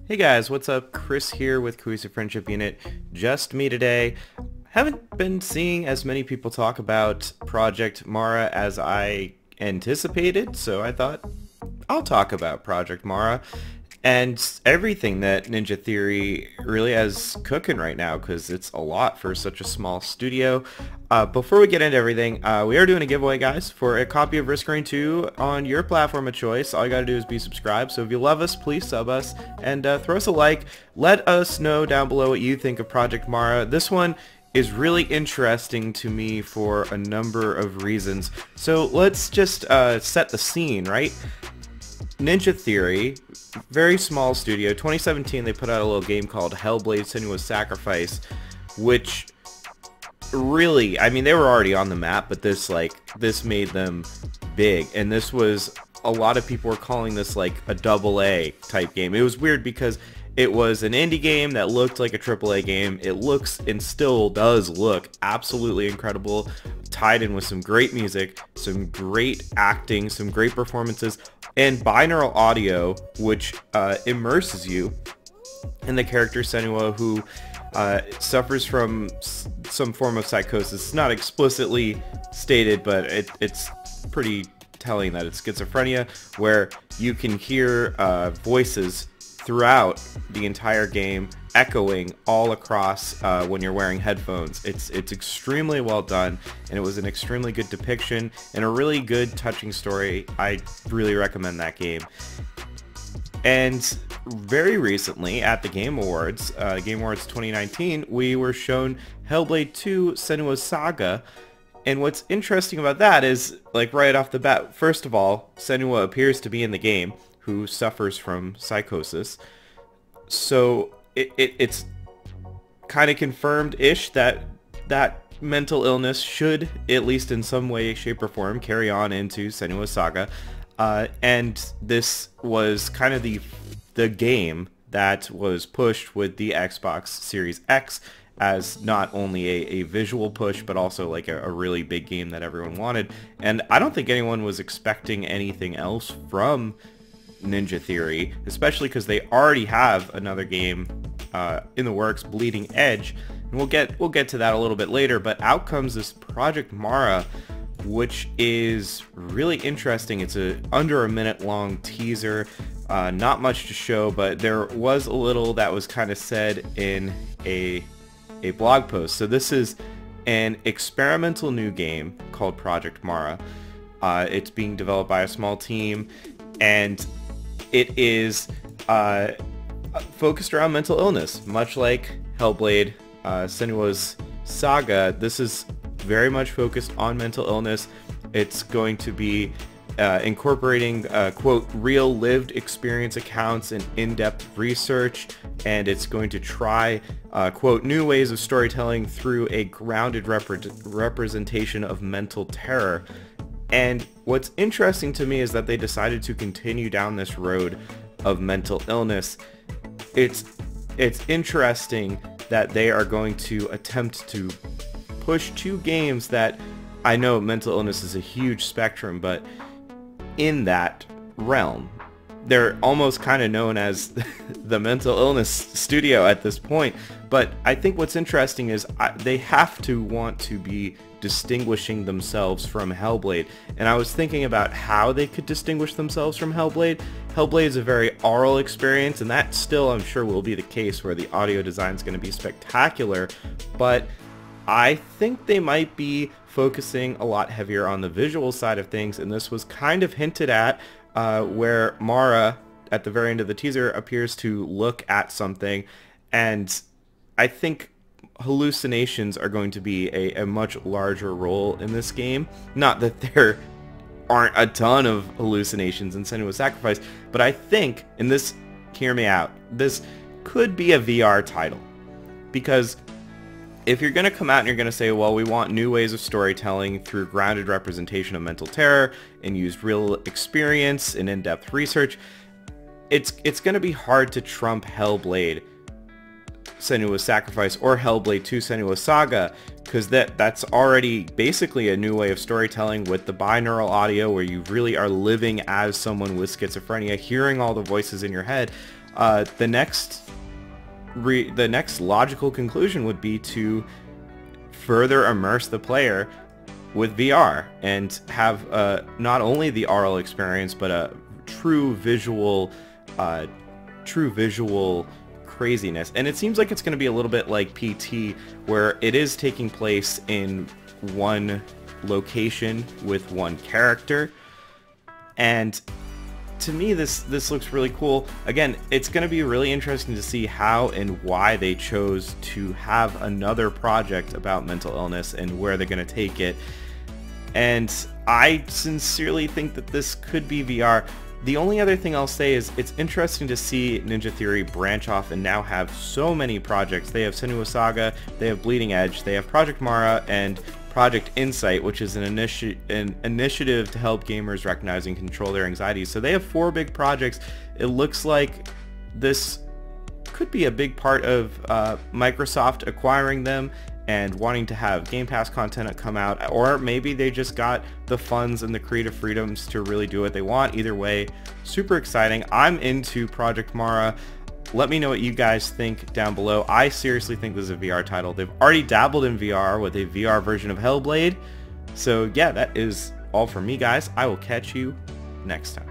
Hey guys, what's up? Chris here with Cohesive Friendship Unit. Just me today. Haven't been seeing as many people talk about Project Mara as I anticipated, so I thought I'll talk about Project Mara and everything that Ninja Theory really has cooking right now, because it's a lot for such a small studio. Before we get into everything, we are doing a giveaway, guys, for a copy of Risk Rain 2 on your platform of choice. All you gotta do is be subscribed, so if you love us, please sub us, and throw us a like. Let us know down below what you think of Project Mara. This one is really interesting to me for a number of reasons. So let's just set the scene, right? Ninja Theory, very small studio. 2017, they put out a little game called Hellblade: Senua's Sacrifice, which really, I mean, they were already on the map, but this made them big. And this was, a lot of people were calling this like a AA type game. It was weird because it was an indie game that looked like a AAA game. It looks and still does look absolutely incredible, tied in with some great music, some great acting, some great performances, and binaural audio, which immerses you in the character Senua, who suffers from some form of psychosis. It's not explicitly stated, but it's pretty telling that it's schizophrenia, where you can hear voices throughout the entire game echoing all across when you're wearing headphones. It's extremely well done, and it was an extremely good depiction and a really good touching story. I really recommend that game. And very recently at the Game Awards, Game Awards 2019, we were shown Hellblade 2 Senua's Saga. And what's interesting about that is, like, right off the bat, first of all, Senua appears to be in the game, who suffers from psychosis. So it's kind of confirmed-ish that that mental illness should, at least in some way, shape, or form, carry on into Senua's Saga. And this was kind of the game that was pushed with the Xbox Series X as not only a visual push, but also like a really big game that everyone wanted. And I don't think anyone was expecting anything else from Ninja Theory, especially because they already have another game in the works, Bleeding Edge, and we'll get to that a little bit later. But out comes this Project Mara, which is really interesting. It's under a minute long teaser, not much to show, but there was a little that was kind of said in a blog post. So this is an experimental new game called Project Mara. It's being developed by a small team, and it is focused around mental illness, much like Hellblade, Senua's Saga. This is very much focused on mental illness. It's going to be incorporating quote real lived experience accounts and in-depth research, and it's going to try quote new ways of storytelling through a grounded representation of mental terror. And what's interesting to me is that they decided to continue down this road of mental illness. It's interesting that they are going to attempt to push two games that, I know mental illness is a huge spectrum, but in that realm, they're almost kind of known as the mental illness studio at this point. But I think what's interesting is they have to want to be distinguishing themselves from Hellblade. And I was thinking about how they could distinguish themselves from Hellblade. Hellblade is a very aural experience, and that still, I'm sure, will be the case, where the audio design is going to be spectacular. But I think they might be focusing a lot heavier on the visual side of things, and this was kind of hinted at where Mara, at the very end of the teaser, appears to look at something, and I think hallucinations are going to be a much larger role in this game. Not that there aren't a ton of hallucinations in Senua's Sacrifice, but I think, and this, hear me out, this could be a VR title. Because if you're going to come out and you're going to say, well, we want new ways of storytelling through grounded representation of mental terror and use real experience and in-depth research, it's going to be hard to trump Hellblade: Senua's Sacrifice or Hellblade 2 Senua's Saga, because that's already basically a new way of storytelling with the binaural audio, where you really are living as someone with schizophrenia, hearing all the voices in your head. The next logical conclusion would be to further immerse the player with VR and have not only the oral experience but a true visual craziness. And it seems like it's going to be a little bit like PT, where it is taking place in one location with one character. And to me, this looks really cool. Again, it's going to be really interesting to see how and why they chose to have another project about mental illness and where they're going to take it. And I sincerely think that this could be VR. The only other thing I'll say is it's interesting to see Ninja Theory branch off and now have so many projects. They have Senua Saga, they have Bleeding Edge, they have Project Mara, and Project Insight, which is an initiative to help gamers recognize and control their anxieties. So they have 4 big projects. It looks like this could be a big part of Microsoft acquiring them and wanting to have Game Pass content come out, or maybe they just got the funds and the creative freedoms to really do what they want. Either way, super exciting. I'm into Project Mara. Let me know what you guys think down below. I seriously think this is a VR title. They've already dabbled in VR with a VR version of Hellblade. So yeah, that is all from me, guys. I will catch you next time.